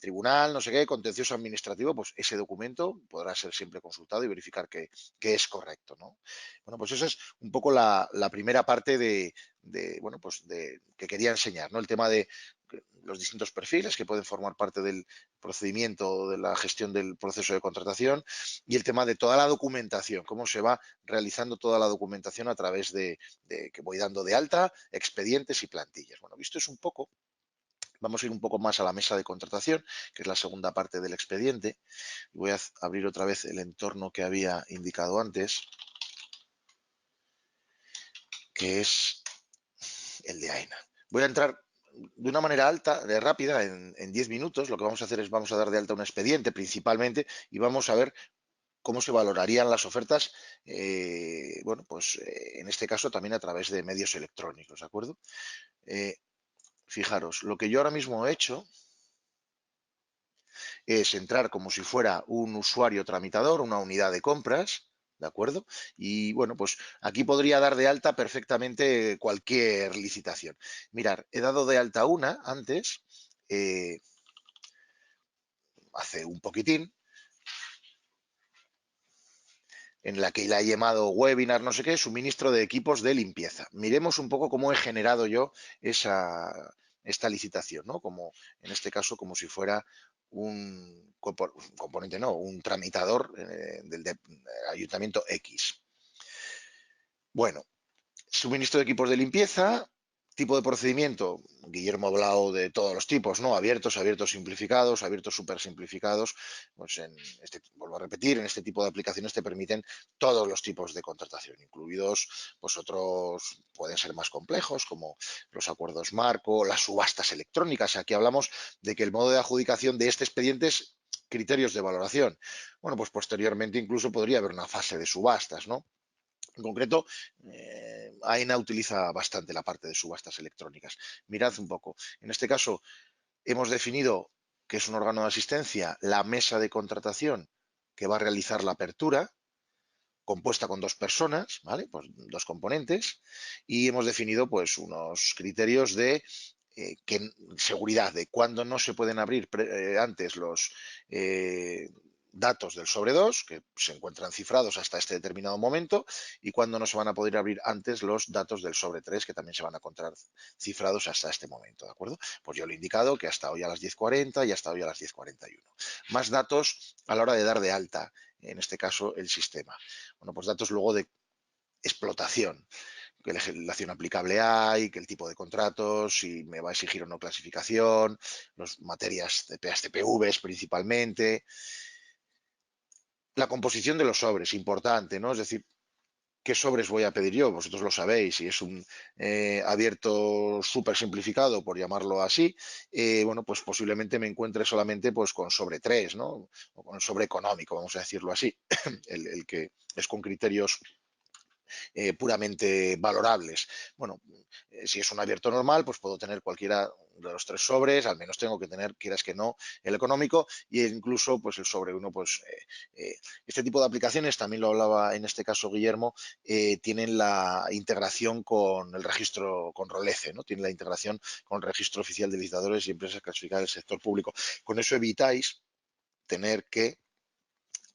tribunal, no sé qué, contencioso administrativo, pues ese documento podrá ser siempre consultado y verificar que es correcto, ¿no? Bueno, pues esa es un poco la primera parte bueno, pues que quería enseñar, ¿no? El tema de los distintos perfiles que pueden formar parte del procedimiento de la gestión del proceso de contratación y el tema de toda la documentación, cómo se va realizando toda la documentación a través de que voy dando de alta, expedientes y plantillas. Bueno, visto es un poco, vamos a ir un poco más a la mesa de contratación, que es la segunda parte del expediente. Voy a abrir otra vez el entorno que había indicado antes, que es el de AENA. Voy a entrar de una manera rápida, en 10 minutos. Lo que vamos a hacer es vamos a dar de alta un expediente principalmente y vamos a ver cómo se valorarían las ofertas, bueno, pues en este caso también a través de medios electrónicos, ¿de acuerdo? Fijaros, lo que yo ahora mismo he hecho es entrar como si fuera un usuario tramitador, una unidad de compras, ¿de acuerdo? Y bueno, pues aquí podría dar de alta perfectamente cualquier licitación. Mirar, he dado de alta una antes, hace un poquitín, en la que la he llamado webinar, no sé qué, suministro de equipos de limpieza. Miremos un poco cómo he generado yo esta licitación, ¿no? Como en este caso, como si fuera un componente, no, un tramitador del Ayuntamiento X. Bueno, suministro de equipos de limpieza, Tipo de procedimiento, Guillermo ha hablado de todos los tipos, ¿no? Abiertos, abiertos simplificados, abiertos súper simplificados. Pues vuelvo a repetir, en este tipo de aplicaciones te permiten todos los tipos de contratación, incluidos pues otros pueden ser más complejos, como los acuerdos marco, las subastas electrónicas. Aquí hablamos de que el modo de adjudicación de este expediente es criterios de valoración. Bueno, pues posteriormente incluso podría haber una fase de subastas, ¿no? En concreto, AENA utiliza bastante la parte de subastas electrónicas. Mirad un poco. En este caso, hemos definido que es un órgano de asistencia, la mesa de contratación que va a realizar la apertura, compuesta con 2 personas, ¿vale? Pues 2 componentes, y hemos definido pues unos criterios de seguridad, de cuándo no se pueden abrir antes los datos del sobre 2, que se encuentran cifrados hasta este determinado momento, y cuándo no se van a poder abrir antes los datos del sobre 3, que también se van a encontrar cifrados hasta este momento, ¿de acuerdo? Pues yo le he indicado que hasta hoy a las 10:40 y hasta hoy a las 10:41. Más datos a la hora de dar de alta, en este caso, el sistema. Bueno, pues datos luego de explotación, qué legislación aplicable hay, qué el tipo de contratos, si me va a exigir o no clasificación, las materias de PSTPVs principalmente. La composición de los sobres, importante, ¿no? Es decir, ¿qué sobres voy a pedir yo? Vosotros lo sabéis, si es un abierto súper simplificado, por llamarlo así, bueno, pues posiblemente me encuentre solamente pues con sobre 3, ¿no? O con el sobre económico, vamos a decirlo así, el que es con criterios puramente valorables. Bueno, si es un abierto normal, pues puedo tener cualquiera de los 3 sobres, al menos tengo que tener, quieras que no, el económico e incluso pues el sobre 1, pues este tipo de aplicaciones, también lo hablaba en este caso Guillermo, tienen la integración con el registro, con ROLECE, ¿no? Tienen la integración con el registro oficial de licitadores y empresas clasificadas del sector público. Con eso evitáis tener que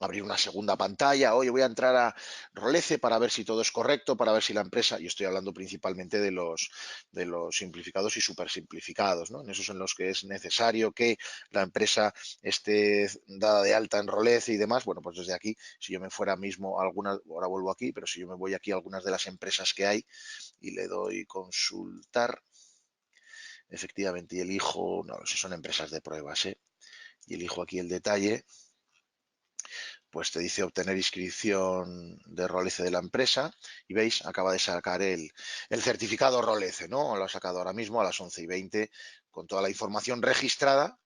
abrir una segunda pantalla, oye, voy a entrar a Rolece para ver si todo es correcto, para ver si la empresa, y estoy hablando principalmente de los simplificados y super simplificados, ¿no? En esos en los que es necesario que la empresa esté dada de alta en Rolece y demás. Bueno, pues desde aquí, si yo me fuera mismo a algunas, ahora vuelvo aquí, pero si yo me voy aquí a algunas de las empresas que hay y le doy consultar, efectivamente, y elijo, no, si son empresas de pruebas, y elijo aquí el detalle, pues te dice obtener inscripción de Rolece de la empresa y veis, acaba de sacar el certificado Rolece, ¿no? Lo ha sacado ahora mismo a las 11:20 con toda la información registrada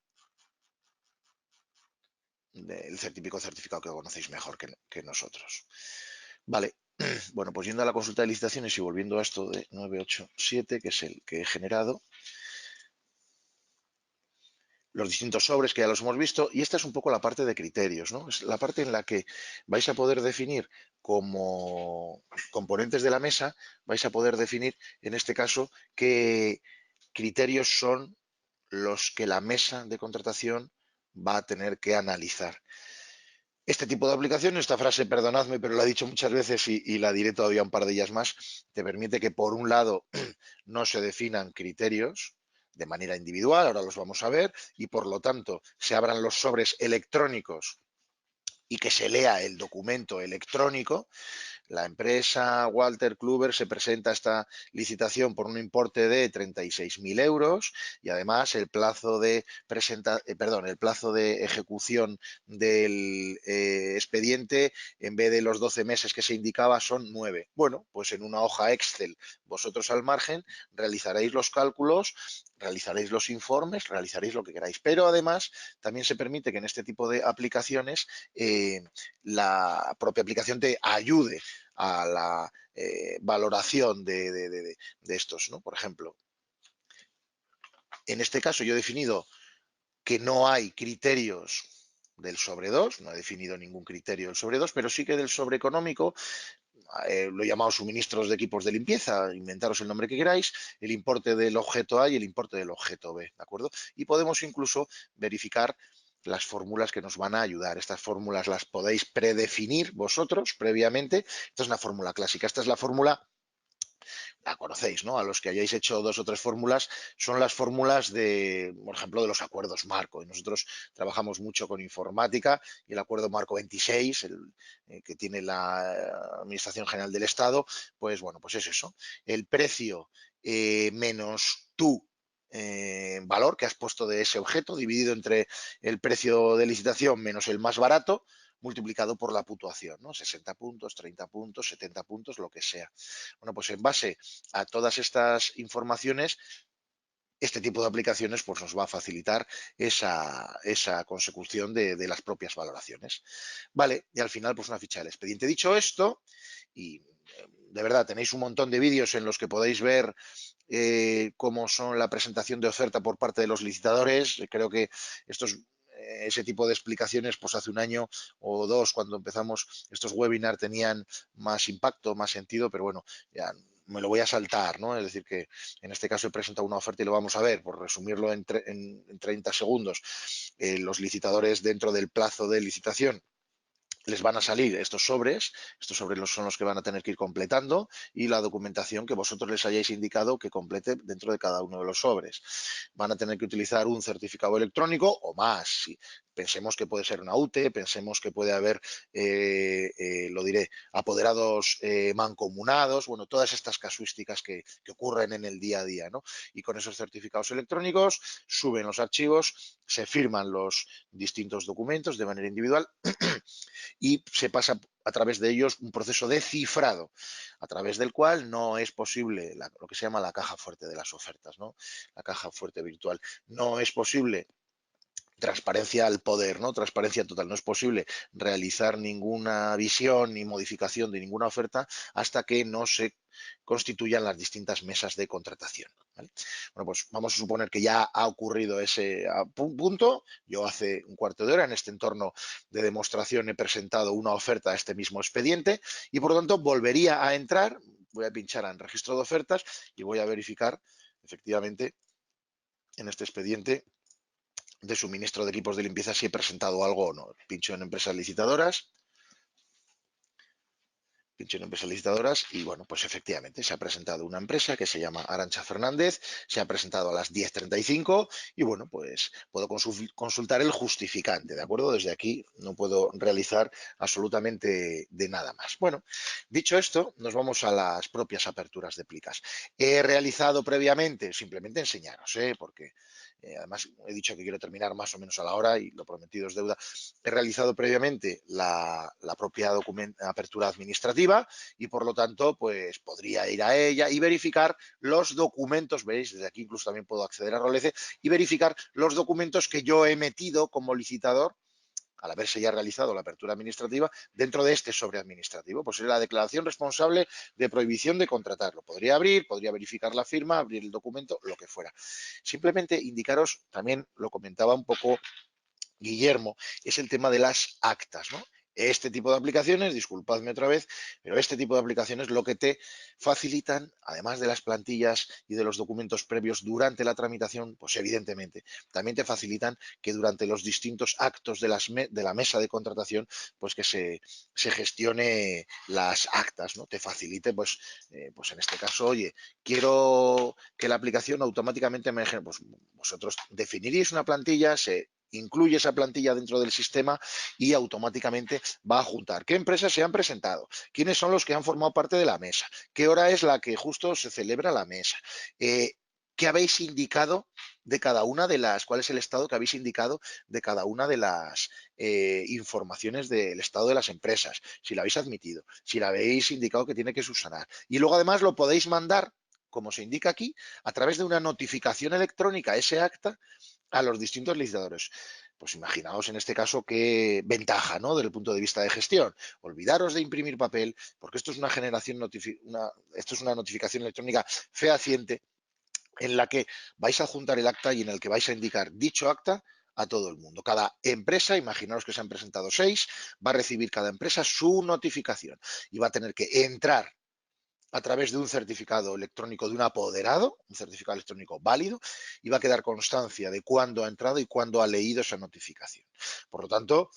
del típico certificado que conocéis mejor que nosotros. Vale, bueno, pues yendo a la consulta de licitaciones y volviendo a esto de 987, que es el que he generado, los distintos sobres que ya los hemos visto, y esta es un poco la parte de criterios, ¿no? Es la parte en la que vais a poder definir como componentes de la mesa, vais a poder definir, en este caso, qué criterios son los que la mesa de contratación va a tener que analizar. Este tipo de aplicación, esta frase, perdonadme, pero la he dicho muchas veces y la diré todavía un par de ellas más, te permite que, por un lado, no se definan criterios de manera individual, ahora los vamos a ver, y por lo tanto se abran los sobres electrónicos y que se lea el documento electrónico. La empresa Walter Kluber se presenta a esta licitación por un importe de 36.000 euros y además el plazo de el plazo de ejecución del expediente, en vez de los 12 meses que se indicaba, son 9. Bueno, pues en una hoja Excel, vosotros al margen realizaréis los cálculos, realizaréis los informes, realizaréis lo que queráis. Pero además también se permite que en este tipo de aplicaciones la propia aplicación te ayude a la valoración de estos, ¿no? Por ejemplo, en este caso yo he definido que no hay criterios del sobre 2, no he definido ningún criterio del sobre 2, pero sí que del sobre económico, lo he llamado suministros de equipos de limpieza, inventaros el nombre que queráis, el importe del objeto A y el importe del objeto B, ¿de acuerdo? Y podemos incluso verificar las fórmulas que nos van a ayudar. Estas fórmulas las podéis predefinir vosotros previamente. Esta es una fórmula clásica. Esta es la fórmula, la conocéis, ¿no? A los que hayáis hecho 2 o 3 fórmulas, son las fórmulas de, por ejemplo, de los acuerdos marco. Y nosotros trabajamos mucho con informática y el acuerdo marco 26, que tiene la Administración General del Estado, pues bueno, pues es eso. El precio menos tu valor que has puesto de ese objeto, dividido entre el precio de licitación menos el más barato, multiplicado por la puntuación, ¿no? 60 puntos, 30 puntos, 70 puntos, lo que sea. Bueno, pues en base a todas estas informaciones, este tipo de aplicaciones pues, nos va a facilitar esa consecución de las propias valoraciones. Vale, y al final, pues una ficha del expediente. Dicho esto, y de verdad tenéis un montón de vídeos en los que podéis ver cómo son la presentación de oferta por parte de los licitadores. Creo que estos ese tipo de explicaciones, pues hace un año o dos, cuando empezamos estos webinars, tenían más impacto, más sentido, pero bueno, ya me lo voy a saltar, ¿no? Es decir, que en este caso he presentado una oferta y lo vamos a ver, por resumirlo en 30 segundos. Los licitadores, dentro del plazo de licitación, les van a salir estos sobres son los que van a tener que ir completando, y la documentación que vosotros les hayáis indicado que complete dentro de cada uno de los sobres. Van a tener que utilizar un certificado electrónico o más. Si pensemos que puede ser una UTE, pensemos que puede haber, lo diré, apoderados mancomunados, bueno, todas estas casuísticas que ocurren en el día a día, ¿no? Y con esos certificados electrónicos suben los archivos, se firman los distintos documentos de manera individual y se pasa a través de ellos un proceso de cifrado, a través del cual no es posible lo que se llama la caja fuerte de las ofertas, ¿no? La caja fuerte virtual. No es posible transparencia al poder, ¿no? Transparencia total. No es posible realizar ninguna visión ni modificación de ninguna oferta hasta que no se constituyan las distintas mesas de contratación, ¿vale? Bueno, pues vamos a suponer que ya ha ocurrido ese punto. Yo hace un cuarto de hora en este entorno de demostración he presentado una oferta a este mismo expediente y por lo tanto volvería a entrar, voy a pinchar en registro de ofertas y voy a verificar efectivamente en este expediente de suministro de equipos de limpieza si he presentado algo o no. Pincho en empresas licitadoras. Pincho en empresas licitadoras y bueno, pues efectivamente se ha presentado una empresa que se llama Arantxa Fernández, se ha presentado a las 10:35 y bueno, pues puedo consultar el justificante, ¿de acuerdo? Desde aquí no puedo realizar absolutamente de nada más. Bueno, dicho esto, nos vamos a las propias aperturas de plicas. He realizado previamente, simplemente enseñaros, porque además he dicho que quiero terminar más o menos a la hora y lo prometido es deuda. He realizado previamente la propia apertura administrativa y por lo tanto pues podría ir a ella y verificar los documentos, veis, desde aquí incluso también puedo acceder a Rolece y verificar los documentos que yo he metido como licitador al haberse ya realizado la apertura administrativa dentro de este sobre administrativo. Pues es la declaración responsable de prohibición de contratar. Lo podría abrir, podría verificar la firma, abrir el documento, lo que fuera. Simplemente indicaros, también lo comentaba un poco Guillermo, es el tema de las actas, ¿no? Este tipo de aplicaciones, disculpadme otra vez, pero este tipo de aplicaciones lo que te facilitan, además de las plantillas y de los documentos previos durante la tramitación, pues evidentemente, también te facilitan que durante los distintos actos de la mesa de contratación, pues que se gestione las actas, ¿no? Te facilite, pues en este caso, oye, quiero que la aplicación automáticamente me deje, pues vosotros definiríais una plantilla, se incluye esa plantilla dentro del sistema y automáticamente va a juntar qué empresas se han presentado, quiénes son los que han formado parte de la mesa, qué hora es la que justo se celebra la mesa, qué habéis indicado de cada una de las, cuál es el estado que habéis indicado de cada una de las informaciones del estado de las empresas, si la habéis admitido, si la habéis indicado que tiene que subsanar. Y luego además lo podéis mandar, como se indica aquí, a través de una notificación electrónica, ese acta, a los distintos licitadores. Pues imaginaos en este caso qué ventaja, ¿no? Desde el punto de vista de gestión. Olvidaros de imprimir papel, porque esto es esto es una notificación electrónica fehaciente en la que vais a juntar el acta y en el que vais a indicar dicho acta a todo el mundo. Cada empresa, imaginaos que se han presentado 6, va a recibir cada empresa su notificación y va a tener que entrar a través de un certificado electrónico de un apoderado, un certificado electrónico válido, y va a quedar constancia de cuándo ha entrado y cuándo ha leído esa notificación. Por lo tanto,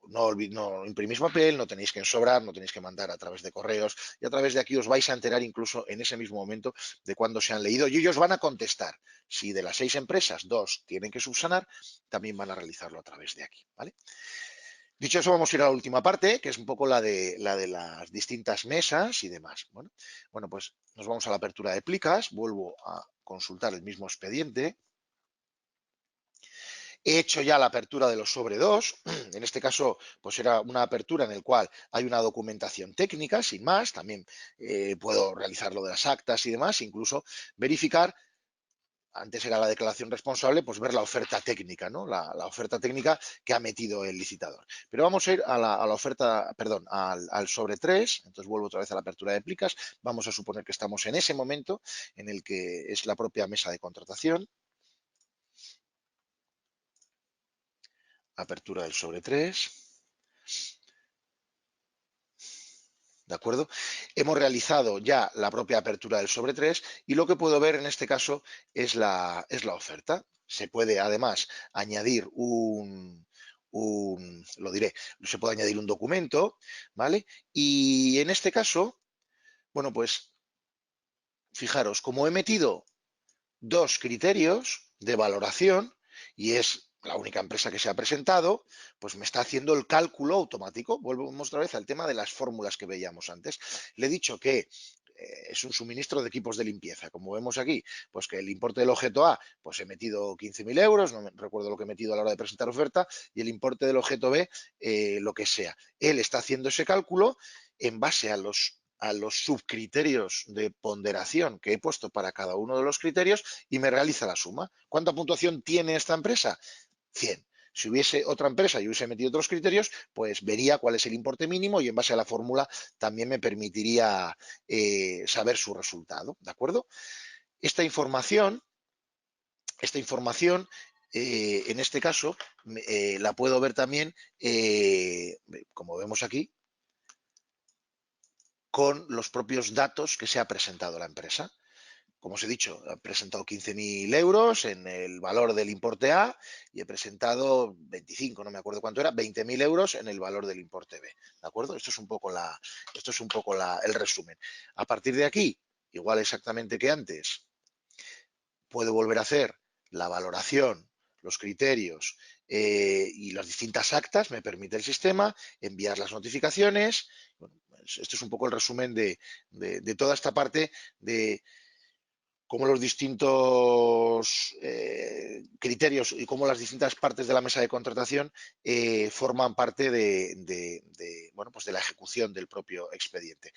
no imprimís papel, no tenéis que ensobrar, no tenéis que mandar a través de correos y a través de aquí os vais a enterar incluso en ese mismo momento de cuándo se han leído y ellos van a contestar. Si de las 6 empresas, 2 tienen que subsanar, también van a realizarlo a través de aquí, ¿vale? Dicho eso, vamos a ir a la última parte, que es un poco la de las distintas mesas y demás. Bueno, pues nos vamos a la apertura de plicas, vuelvo a consultar el mismo expediente. He hecho ya la apertura de los sobre 2. En este caso, pues era una apertura en la cual hay una documentación técnica, sin más. También puedo realizar lo de las actas y demás, incluso verificar. Antes era la declaración responsable, pues ver la oferta técnica, ¿no? La oferta técnica que ha metido el licitador. Pero vamos a ir a la oferta, perdón, al sobre 3. Entonces vuelvo otra vez a la apertura de plicas. Vamos a suponer que estamos en ese momento en el que es la propia mesa de contratación. Apertura del sobre 3. ¿De acuerdo? Hemos realizado ya la propia apertura del sobre 3 y lo que puedo ver en este caso es la oferta. Se puede además añadir lo diré, se puede añadir un documento, ¿vale? Y en este caso, bueno, pues fijaros, como he metido dos criterios de valoración y es la única empresa que se ha presentado, pues me está haciendo el cálculo automático. Volvemos otra vez al tema de las fórmulas que veíamos antes. Le he dicho que es un suministro de equipos de limpieza. Como vemos aquí, pues que el importe del objeto A, pues he metido 15.000 euros, no me recuerdo lo que he metido a la hora de presentar oferta, y el importe del objeto B, lo que sea. Él está haciendo ese cálculo en base a los subcriterios de ponderación que he puesto para cada uno de los criterios y me realiza la suma. ¿Cuánta puntuación tiene esta empresa? 100. Si hubiese otra empresa y hubiese metido otros criterios, pues vería cuál es el importe mínimo y en base a la fórmula también me permitiría saber su resultado. ¿De acuerdo? Esta información en este caso, la puedo ver también, como vemos aquí, con los propios datos que se ha presentado la empresa. Como os he dicho, he presentado 15.000 euros en el valor del importe A y he presentado 25, no me acuerdo cuánto era, 20.000 euros en el valor del importe B. ¿De acuerdo? Esto es un poco, el resumen. A partir de aquí, igual exactamente que antes, puedo volver a hacer la valoración, los criterios y las distintas actas, me permite el sistema, enviar las notificaciones. Bueno, pues esto es un poco el resumen de toda esta parte de cómo los distintos criterios y cómo las distintas partes de la mesa de contratación forman parte bueno, pues de la ejecución del propio expediente.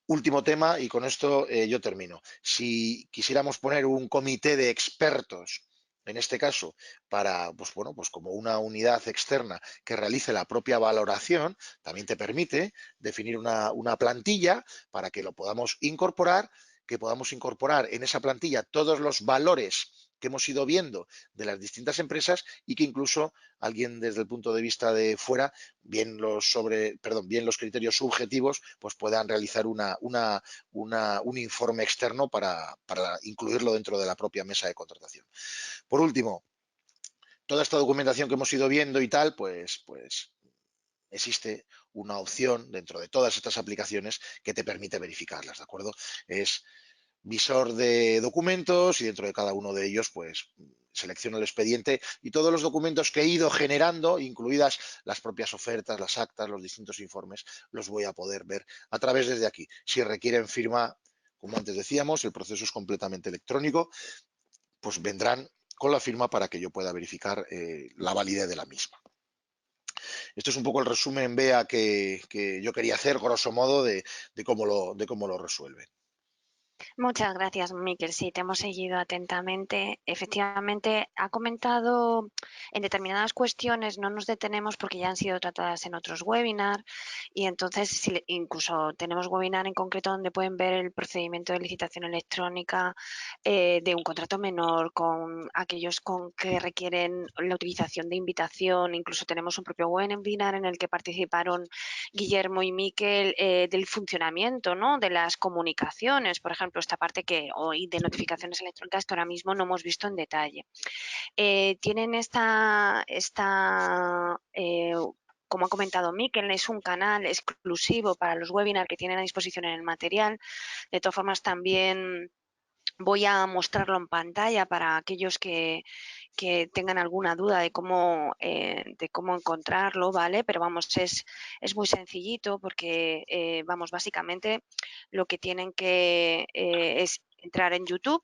Último tema, y con esto yo termino. Si quisiéramos poner un comité de expertos, en este caso, para, pues bueno, pues como una unidad externa que realice la propia valoración, también te permite definir una plantilla para que lo podamos incorporar, que podamos incorporar en esa plantilla todos los valores que hemos ido viendo de las distintas empresas y que incluso alguien desde el punto de vista de fuera, bien los criterios subjetivos, pues puedan realizar un informe externo para incluirlo dentro de la propia mesa de contratación. Por último, toda esta documentación que hemos ido viendo y tal, pues existe una opción dentro de todas estas aplicaciones que te permite verificarlas, ¿de acuerdo? Es visor de documentos y dentro de cada uno de ellos, pues selecciono el expediente y todos los documentos que he ido generando, incluidas las propias ofertas, las actas, los distintos informes, los voy a poder ver a través desde aquí. Si requieren firma, como antes decíamos, el proceso es completamente electrónico, pues vendrán con la firma para que yo pueda verificar la validez de la misma. Esto es un poco el resumen, Bea, que yo quería hacer, grosso modo, de cómo lo resuelven. Muchas gracias, Miquel. Sí, te hemos seguido atentamente. Efectivamente, ha comentado en determinadas cuestiones, no nos detenemos porque ya han sido tratadas en otros webinars y entonces incluso tenemos webinar en concreto donde pueden ver el procedimiento de licitación electrónica de un contrato menor con aquellos que requieren la utilización de invitación. Incluso tenemos un propio webinar en el que participaron Guillermo y Miquel del funcionamiento, ¿no?, de las comunicaciones, por ejemplo, esta parte que hoy de notificaciones electrónicas que ahora mismo no hemos visto en detalle. Tienen como ha comentado Miquel, es un canal exclusivo para los webinars que tienen a disposición en el material. De todas formas, también voy a mostrarlo en pantalla para aquellos que que tengan alguna duda de cómo encontrarlo, ¿vale? Pero vamos, es muy sencillito porque, vamos, básicamente lo que tienen que es entrar en YouTube,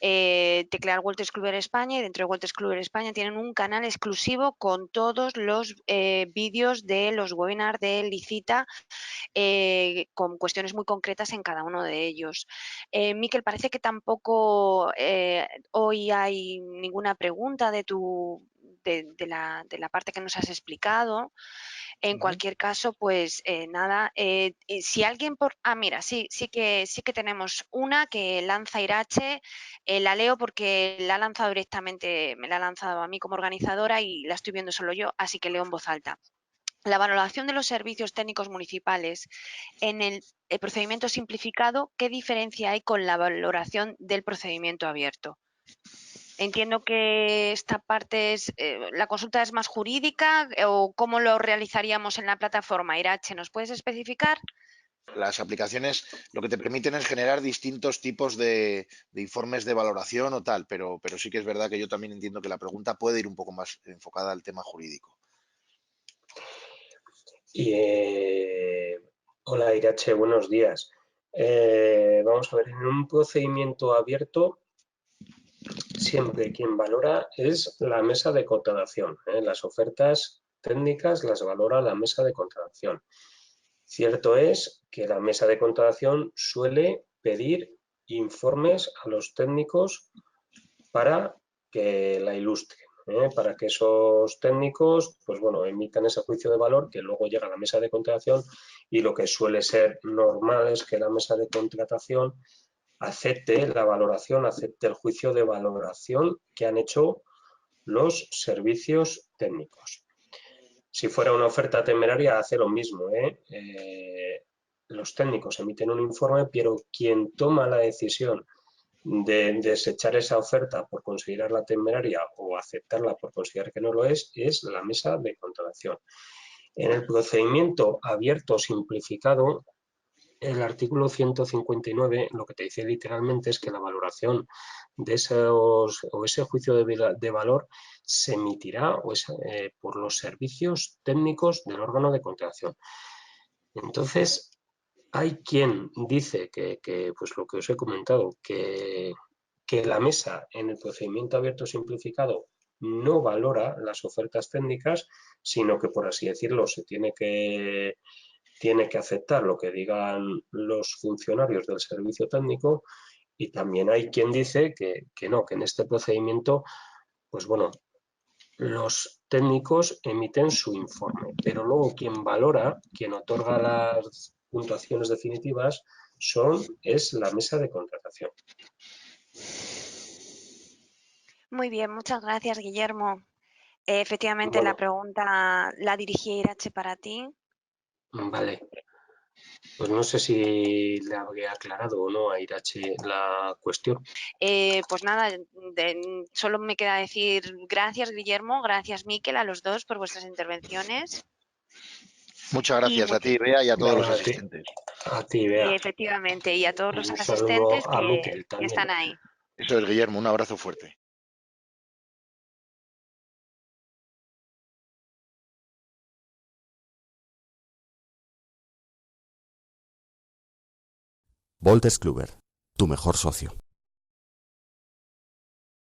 teclear Walters Kluwer España, y dentro de Walters Kluwer España tienen un canal exclusivo con todos los vídeos de los webinars de Licita, con cuestiones muy concretas en cada uno de ellos. Miquel, parece que tampoco hoy hay ninguna pregunta de la parte que nos has explicado. En cualquier caso, pues nada, si alguien mira, sí que tenemos una que lanza Irache, la leo porque la ha lanzado directamente, me la ha lanzado a mí como organizadora y la estoy viendo solo yo, así que leo en voz alta. La valoración de los servicios técnicos municipales en el procedimiento simplificado, ¿qué diferencia hay con la valoración del procedimiento abierto? Entiendo que esta parte la consulta es más jurídica, o cómo lo realizaríamos en la plataforma. Irache, ¿nos puedes especificar? Las aplicaciones lo que te permiten es generar distintos tipos de informes de valoración o tal, pero sí que es verdad que yo también entiendo que la pregunta puede ir un poco más enfocada al tema jurídico. Hola Irache, buenos días. Vamos a ver, en un procedimiento abierto siempre quien valora es la mesa de contratación. Las ofertas técnicas las valora la mesa de contratación. Cierto es que la mesa de contratación suele pedir informes a los técnicos para que la ilustren, para que esos técnicos, pues bueno, emitan ese juicio de valor que luego llega a la mesa de contratación, y lo que suele ser normal es que la mesa de contratación acepte la valoración, acepte el juicio de valoración que han hecho los servicios técnicos. Si fuera una oferta temeraria, hace lo mismo. Los técnicos emiten un informe, pero quien toma la decisión de desechar esa oferta por considerarla temeraria o aceptarla por considerar que no lo es la mesa de contratación. En el procedimiento abierto simplificado, el artículo 159 lo que te dice literalmente es que la valoración de ese juicio de valor se emitirá por los servicios técnicos del órgano de contratación. Entonces, hay quien dice que pues lo que os he comentado, que la mesa en el procedimiento abierto simplificado no valora las ofertas técnicas, sino que, por así decirlo, se tiene que aceptar lo que digan los funcionarios del servicio técnico. Y también hay quien dice que no, que en este procedimiento, pues bueno, los técnicos emiten su informe, pero luego quien valora, quien otorga las puntuaciones definitivas, es la mesa de contratación. Muy bien, muchas gracias, Guillermo. Efectivamente, Bueno, la pregunta la dirigí a Irache para ti. vale. Pues no sé si le habría aclarado o no a Irache la cuestión. Pues nada, solo me queda decir gracias, Guillermo, gracias, Miquel, a los dos por vuestras intervenciones. Muchas gracias a ti, Bea, y a todos los asistentes. A ti, Bea. Efectivamente, y a todos los Un asistentes saludo a Miquel que también. están ahí. Eso es, Guillermo, un abrazo fuerte. Wolters Kluwer, tu mejor socio.